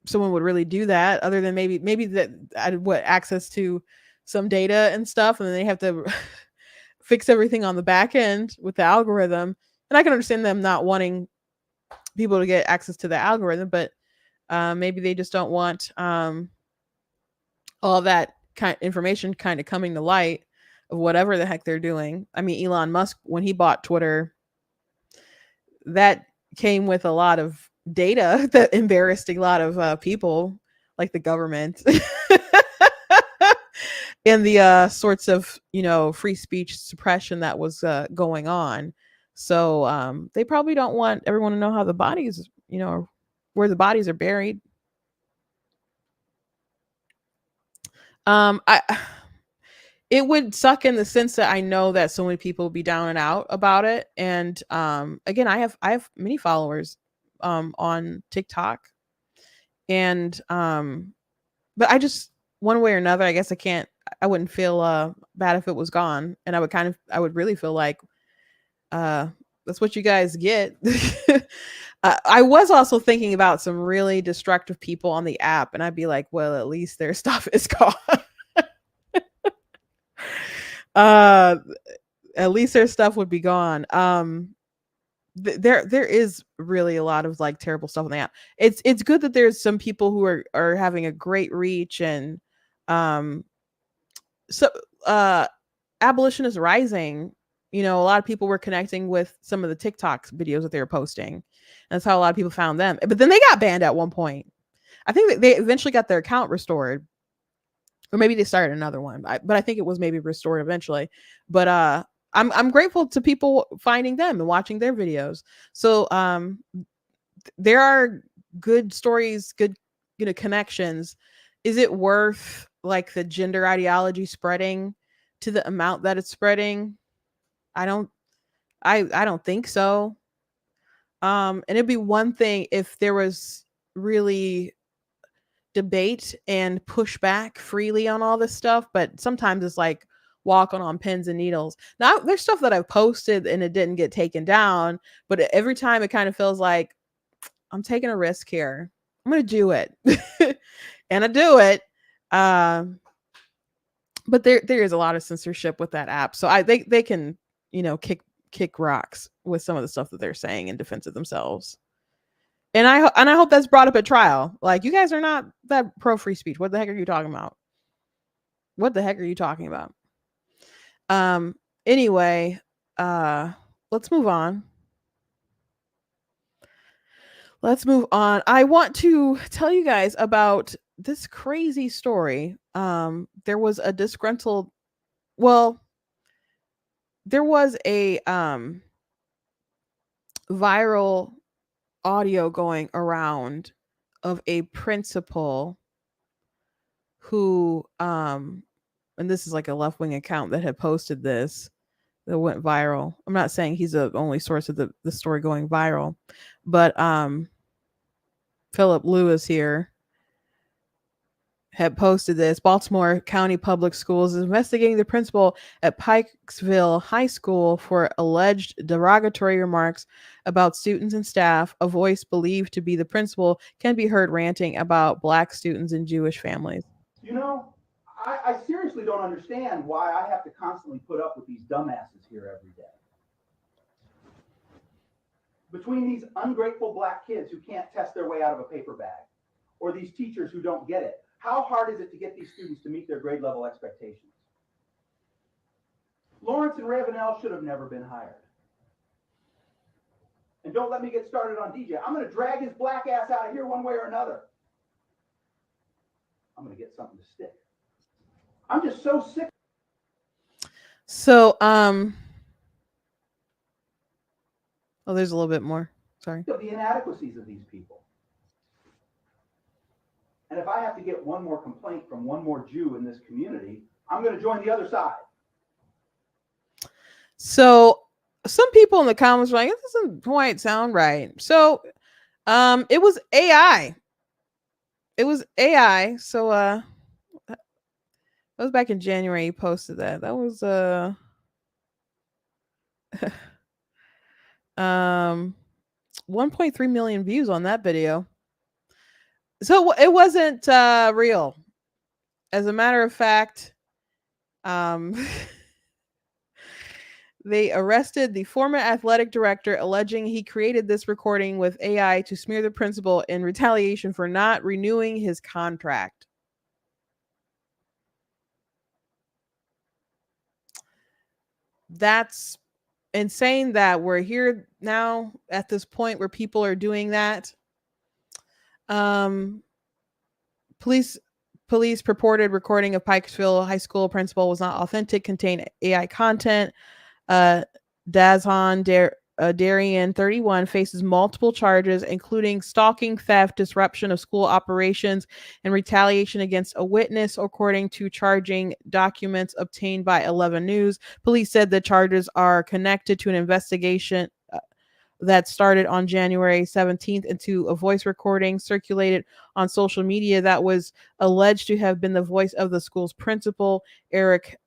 would really do that, other than maybe that access to some data and stuff, and then they have to fix everything on the back end with the algorithm. And I can understand them not wanting people to get access to the algorithm, but maybe they just don't want all that kind of information kind of coming to light of whatever the heck they're doing. I mean, Elon Musk, when he bought Twitter, that came with a lot of data that embarrassed a lot of people, like the government, and the sorts of free speech suppression that was going on. So they probably don't want everyone to know how the bodies, where the bodies are buried. I it would suck in the sense that I know that so many people would be down and out about it. And again, I have many followers on TikTok, and but I just, one way or another, I guess I wouldn't feel bad if it was gone, and I would really feel like that's what you guys get. I was also thinking about some really destructive people on the app, and I'd be like, well, at least their stuff is gone. At least their stuff would be gone. There is really a lot of like terrible stuff on the app. It's good that there's some people who are having a great reach, and so abolition is rising. A lot of people were connecting with some of the TikTok videos that they were posting. That's how a lot of people found them. But then they got banned at one point. I think that they eventually got their account restored, or maybe they started another one. But I think it was maybe restored eventually. But I'm grateful to people finding them and watching their videos. So there are good stories, good connections. Is it worth like the gender ideology spreading to the amount that it's spreading? I don't think so. And it'd be one thing if there was really debate and pushback freely on all this stuff, but sometimes it's like walking on pins and needles. Now there's stuff that I've posted and it didn't get taken down, but every time it kind of feels like I'm taking a risk here. I'm gonna do it. And I do it. But there is a lot of censorship with that app. So they can, kick rocks with some of the stuff that they're saying in defense of themselves. And I hope that's brought up at trial. Like, you guys are not that pro free speech. What the heck are you talking about? What the heck are you talking about? Anyway, let's move on. I want to tell you guys about this crazy story. There was a viral audio going around of a principal who and this is like a left-wing account that had posted this that went viral. I'm not saying he's the only source of the story going viral, but Philip Lewis here had posted this. Baltimore County Public Schools is investigating the principal at Pikesville High School for alleged derogatory remarks about students and staff. A voice believed to be the principal can be heard ranting about Black students and Jewish families. I seriously don't understand why I have to constantly put up with these dumbasses here every day. Between these ungrateful Black kids who can't test their way out of a paper bag, or these teachers who don't get it, how hard is it to get these students to meet their grade level expectations? Lawrence and Ravenel should have never been hired. And don't let me get started on DJ. I'm going to drag his black ass out of here one way or another. I'm going to get something to stick. I'm just so sick. So, oh, there's a little bit more. Sorry. Of the inadequacies of these people. And if I have to get one more complaint from one more Jew in this community, I'm going to join the other side. So some people in the comments were like, it doesn't quite sound right. So it was AI. So that was back in January. He posted that. That was 1.3 million views on that video. So it wasn't real. As a matter of fact, They arrested the former athletic director, alleging he created this recording with AI to smear the principal in retaliation for not renewing his contract. That's insane that we're here now at this point where people are doing that. Police purported recording of Pikesville High School principal was not authentic, contained AI content. Dazhan Darian, 31, faces multiple charges, including stalking, theft, disruption of school operations, and retaliation against a witness, according to charging documents obtained by 11 News. Police said the charges are connected to an investigation that started on January 17th into a voice recording circulated on social media that was alleged to have been the voice of the school's principal, Eric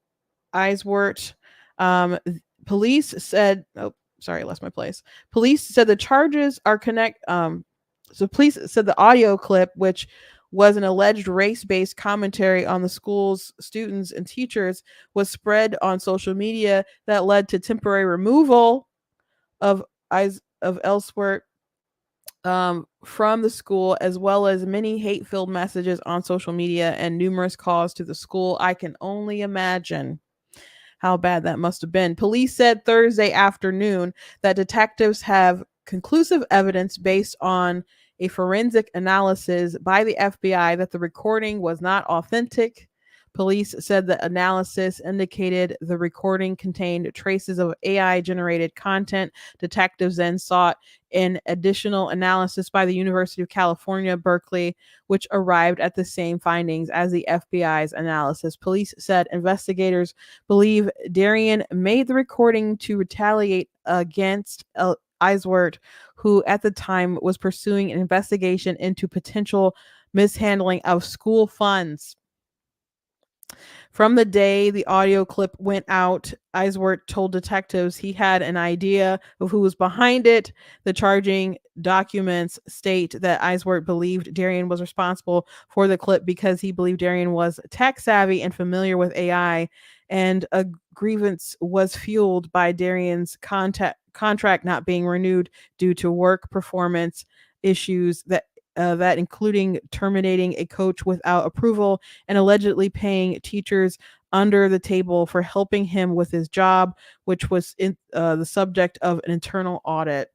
Eiswert. Police said, I lost my place. Police said the charges are so police said the audio clip, which was an alleged race-based commentary on the school's students and teachers, was spread on social media that led to temporary removal of Eiswert from the school, as well as many hate-filled messages on social media and numerous calls to the school. I can only imagine how bad that must have been. Police said Thursday afternoon that detectives have conclusive evidence based on a forensic analysis by the FBI that the recording was not authentic. Police said the analysis indicated the recording contained traces of AI-generated content. Detectives then sought an additional analysis by the University of California, Berkeley, which arrived at the same findings as the FBI's analysis. Police said investigators believe Darian made the recording to retaliate against Eiswert, who at the time was pursuing an investigation into potential mishandling of school funds. From the day the audio clip went out, Eiswert told detectives he had an idea of who was behind it. The charging documents state that Eiswert believed Darian was responsible for the clip because he believed Darian was tech savvy and familiar with AI, and a grievance was fueled by Darian's contract not being renewed due to work performance issues that including terminating a coach without approval and allegedly paying teachers under the table for helping him with his job, which was the subject of an internal audit.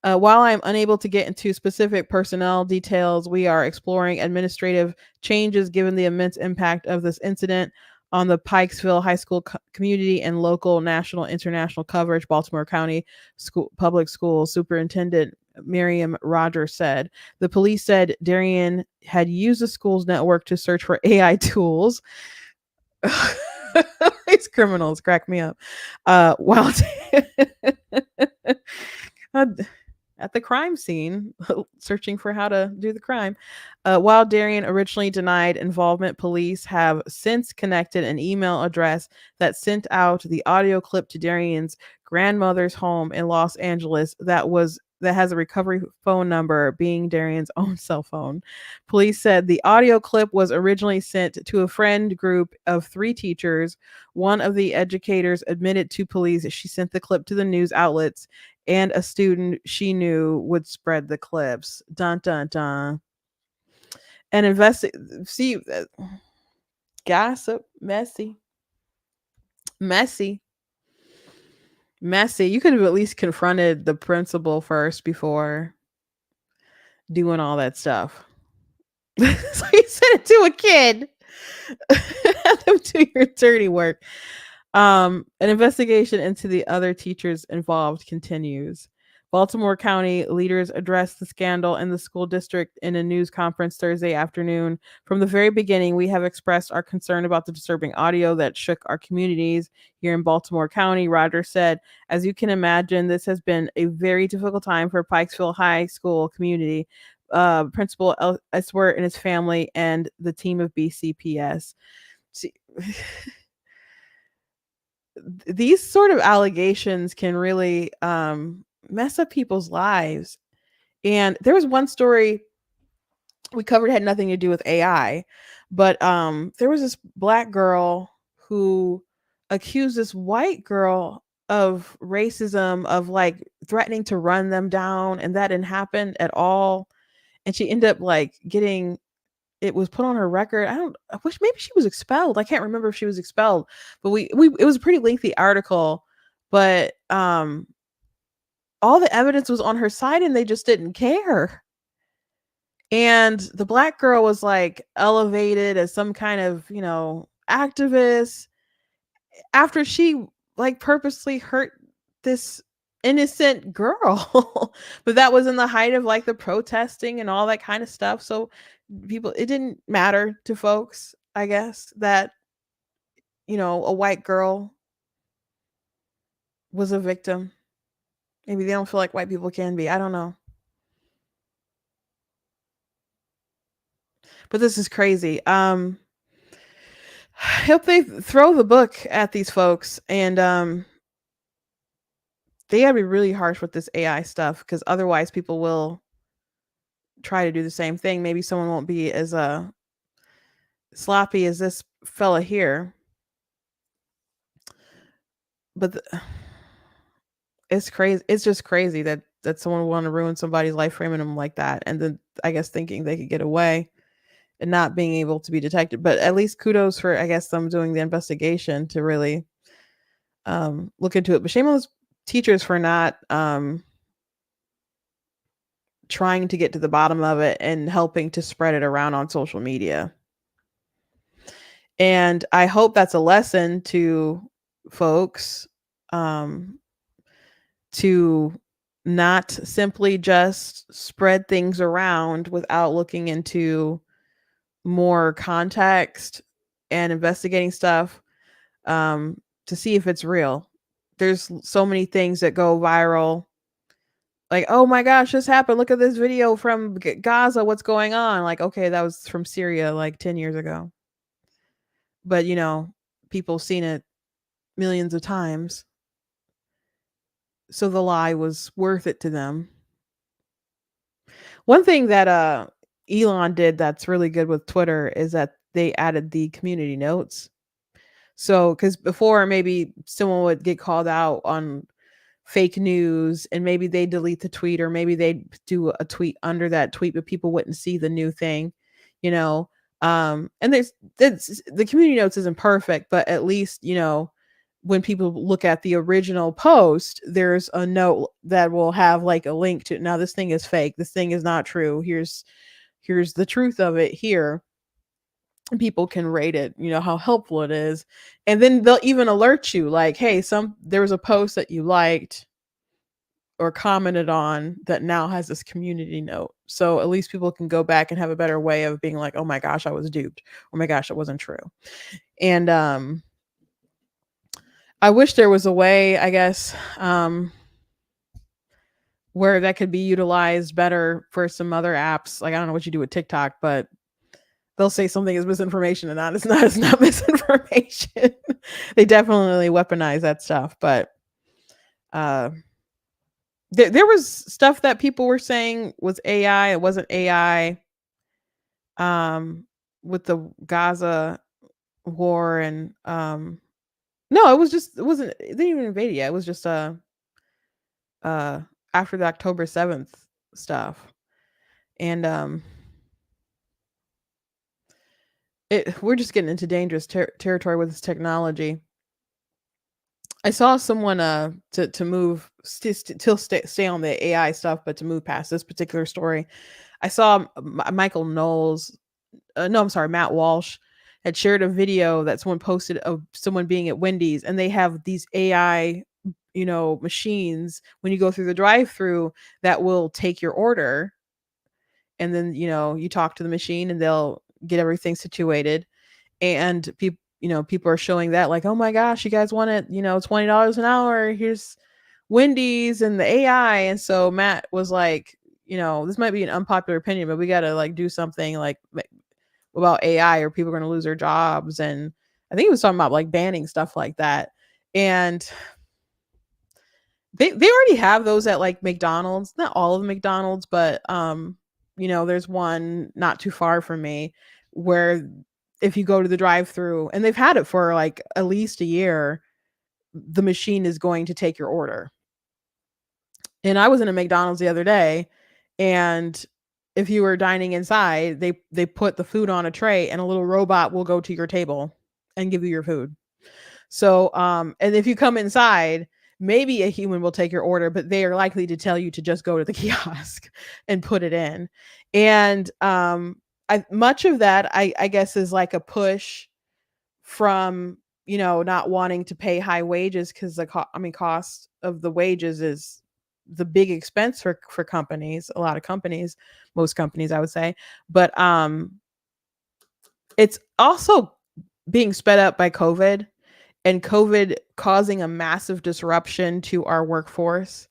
While I'm unable to get into specific personnel details, we are exploring administrative changes given the immense impact of this incident on the Pikesville High School community and local, national, international coverage. Baltimore County Public Schools Superintendent Miriam Rogers said. The police said Darian had used the school's network to search for AI tools. These criminals crack me up. While at the crime scene, searching for how to do the crime. While Darian originally denied involvement, police have since connected an email address that sent out the audio clip to Darian's grandmother's home in Los Angeles that has a recovery phone number being Darian's own cell phone. Police said the audio clip was originally sent to a friend group of 3 teachers. One of the educators admitted to police that she sent the clip to the news outlets and a student she knew would spread the clips. Dun, dun, dun. And gossip, messy. You could have at least confronted the principal first before doing all that stuff. So you sent it to a kid. Have them do your dirty work. An investigation into the other teachers involved continues. Baltimore County leaders addressed the scandal in the school district in a news conference Thursday afternoon. From the very beginning, we have expressed our concern about the disturbing audio that shook our communities here in Baltimore County, Rogers said. As you can imagine, this has been a very difficult time for Pikesville High School community. Principal Eiswert and his family and the team of BCPS. See, these sort of allegations can really mess up people's lives. And there was one story we covered, had nothing to do with AI, but there was this Black girl who accused this white girl of racism, of like threatening to run them down, and that didn't happen at all. And she ended up like getting it was put on her record. I wish maybe she was expelled. I can't remember if she was expelled, but we it was a pretty lengthy article, but all the evidence was on her side and they just didn't care. And the black girl was like elevated as some kind of, activist after she like purposely hurt this innocent girl. But that was in the height of like the protesting and all that kind of stuff. So it didn't matter to folks, I guess, that a white girl was a victim. Maybe they don't feel like white people can be. I don't know. But this is crazy. I hope they throw the book at these folks, and they gotta be really harsh with this AI stuff, because otherwise people will try to do the same thing. Maybe someone won't be as sloppy as this fella here. But it's crazy. It's just crazy that someone would want to ruin somebody's life, framing them like that, and then I guess thinking they could get away and not being able to be detected. But at least kudos for, I guess, them doing the investigation to really look into it. But shame on those teachers for not trying to get to the bottom of it and helping to spread it around on social media. And I hope that's a lesson to folks, to not simply just spread things around without looking into more context and investigating stuff to see if it's real. There's so many things that go viral, like, oh my gosh, this happened, look at this video from Gaza, what's going on? Like, okay, that was from Syria like 10 years ago, but people seen it millions of times, so the lie was worth it to them. One thing that Elon did that's really good with Twitter is that they added the community notes. So, because before maybe someone would get called out on fake news and maybe they delete the tweet, or maybe they do a tweet under that tweet, but people wouldn't see the new thing, and the community notes isn't perfect, but at least, when people look at the original post, there's a note that will have like a link to, now this thing is fake, this thing is not true, here's the truth of it here. And people can rate it, how helpful it is. And then they'll even alert you like, hey, there was a post that you liked or commented on that now has this community note. So at least people can go back and have a better way of being like, oh my gosh, I was duped. Oh my gosh, it wasn't true. And I wish there was a way, I guess, where that could be utilized better for some other apps. Like, I don't know what you do with TikTok, but they'll say something is misinformation, and it's not misinformation. They definitely weaponize that stuff. But there was stuff that people were saying was AI. It wasn't AI. With the Gaza war, and no, it wasn't. It didn't even invade yet. It was just after the October 7th stuff, and we're just getting into dangerous territory with this technology. I saw someone to move stay on the AI stuff, but to move past this particular story, I saw Matt Walsh had shared a video that someone posted of someone being at Wendy's, and they have these AI, machines when you go through the drive-through that will take your order, and then you talk to the machine and they'll get everything situated. And people are showing that like, oh my gosh, you guys want it, $20 an hour, here's Wendy's and the AI. And so Matt was like, this might be an unpopular opinion, but we got to like do something like about AI, or people are going to lose their jobs. And I think he was talking about like banning stuff like that. And they already have those at like McDonald's, not all of McDonald's, but there's one not too far from me where if you go to the drive-through, and they've had it for like at least a year, the machine is going to take your order. And I was in a McDonald's the other day, and if you were dining inside, they put the food on a tray, and a little robot will go to your table and give you your food. So, and if you come inside, maybe a human will take your order, but they are likely to tell you to just go to the kiosk and put it in. And much of that, I guess, is like a push from, not wanting to pay high wages, because cost of the wages is the big expense for companies, a lot of companies, most companies, I would say. But it's also being sped up by COVID, and COVID causing a massive disruption to our workforce,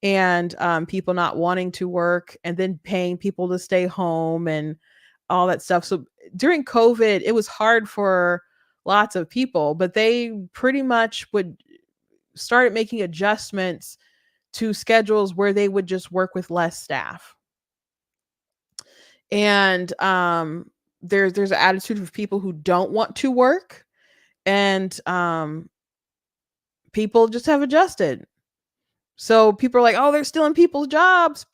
and people not wanting to work, and then paying people to stay home and all that stuff. So during COVID, it was hard for lots of people, but they pretty much started making adjustments to schedules where they would just work with less staff. And there's an attitude of people who don't want to work, and people just have adjusted. So people are like, oh, they're stealing people's jobs.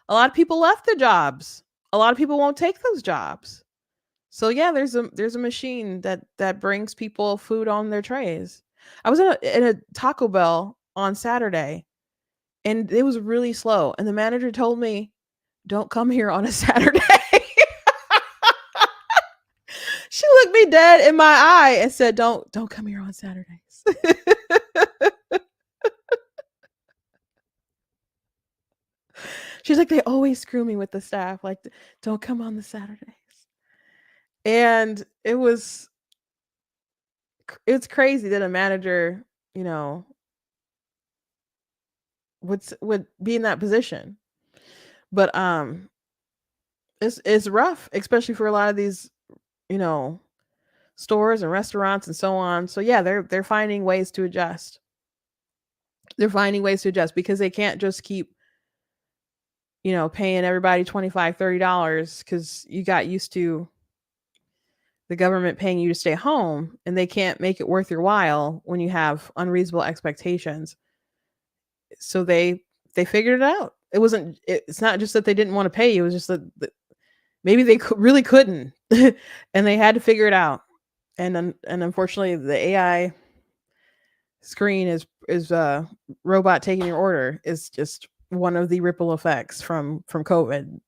A lot of people left their jobs. A lot of people won't take those jobs. So yeah, there's a machine that brings people food on their trays. I was in a Taco Bell on Saturday, and it was really slow. And the manager told me, don't come here on a Saturday. She looked me dead in my eye and said, don't come here on Saturdays. She's like, they always screw me with the staff. Like, don't come on the Saturdays. And it's crazy that a manager, would be in that position. But it's rough, especially for a lot of these, stores and restaurants and so on. So yeah, they're finding ways to adjust. They're finding ways to adjust, because they can't just keep, paying everybody $25, $30, because you got used to the government paying you to stay home, and they can't make it worth your while when you have unreasonable expectations. So they figured it out. It's not just that they didn't want to pay you. It was just that maybe they really couldn't, and they had to figure it out. And unfortunately, the AI screen is robot taking your order is just one of the ripple effects from COVID.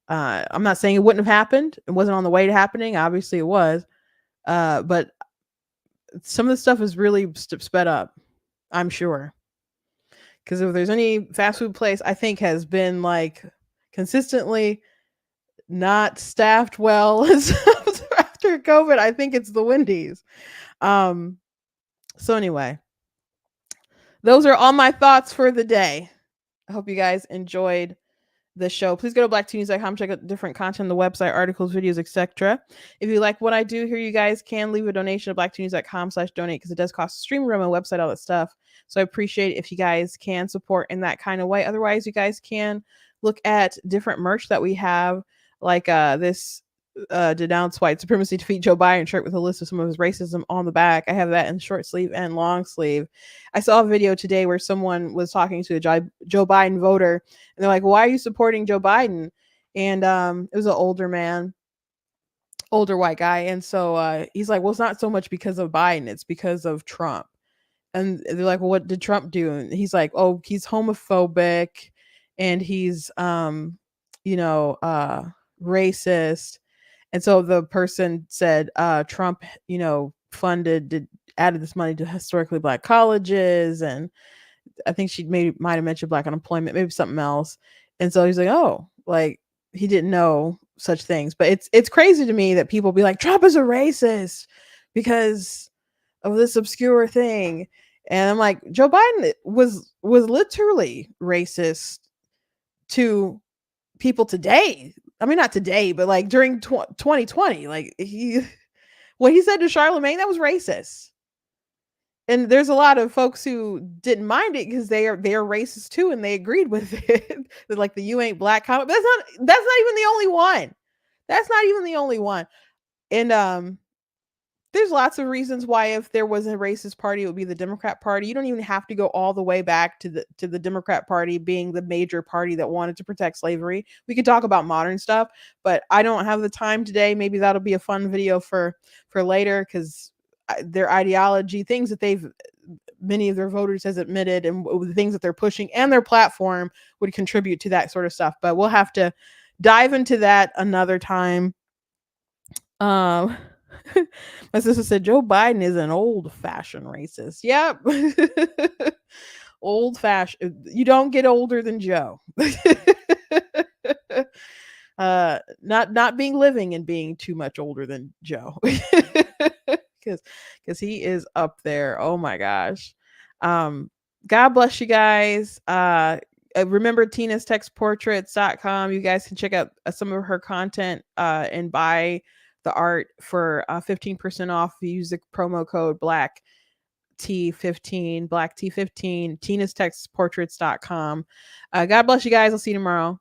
I'm not saying it wouldn't have happened. It wasn't on the way to happening. Obviously it was. But some of the stuff is really sped up, I'm sure. Because if there's any fast food place I think has been like consistently not staffed well after COVID, I think it's the Wendy's. So anyway, those are all my thoughts for the day. I hope you guys enjoyed the show. Please go to blacktnews.com, check out different content on the website, articles, videos, etc. If you like what I do here, you guys can leave a donation at blacktnews.com/donate, because it does cost a stream room, a website, all that stuff. So I appreciate it if you guys can support in that kind of way. Otherwise, you guys can look at different merch that we have, like this denounce white supremacy, defeat Joe Biden shirt with a list of some of his racism on the back. I have that in short sleeve and long sleeve. I saw a video today where someone was talking to a Joe Biden voter, and they're like, why are you supporting Joe Biden? And it was an older man, older white guy. And so he's like, well, it's not so much because of Biden, it's because of Trump. And they're like, well, what did Trump do? And he's like, oh, he's homophobic, and he's racist. And so the person said, Trump, added this money to historically Black colleges. And I think she might have mentioned Black unemployment, maybe something else. And so he's like, oh, like he didn't know such things. But it's crazy to me that people be like, Trump is a racist because of this obscure thing. And I'm like, Joe Biden was literally racist to people today. I mean, not today, but like during 2020, like what he said to Charlemagne, that was racist. And there's a lot of folks who didn't mind it because they are racist too, and they agreed with it. They're like, the "you ain't black" comment. But that's not even the only one. That's not even the only one. And there's lots of reasons why if there was a racist party, it would be the Democrat Party. You don't even have to go all the way back to the Democrat Party being the major party that wanted to protect slavery. We could talk about modern stuff, but I don't have the time today. Maybe that'll be a fun video for later, because their ideology, things that many of their voters has admitted, and the things that they're pushing and their platform would contribute to that sort of stuff. But we'll have to dive into that another time. My sister said Joe Biden is an old-fashioned racist. Yep. Old-fashioned. You don't get older than Joe. Not being living and being too much older than Joe. Because he is up there. Oh my gosh. God bless you guys. Remember Tina'sTextPortraits.com. You guys can check out some of her content and buy the art for 15% off. Use the promo code Black T15, Black T15, Tina'sTextPortraits.com. God bless you guys. I'll see you tomorrow.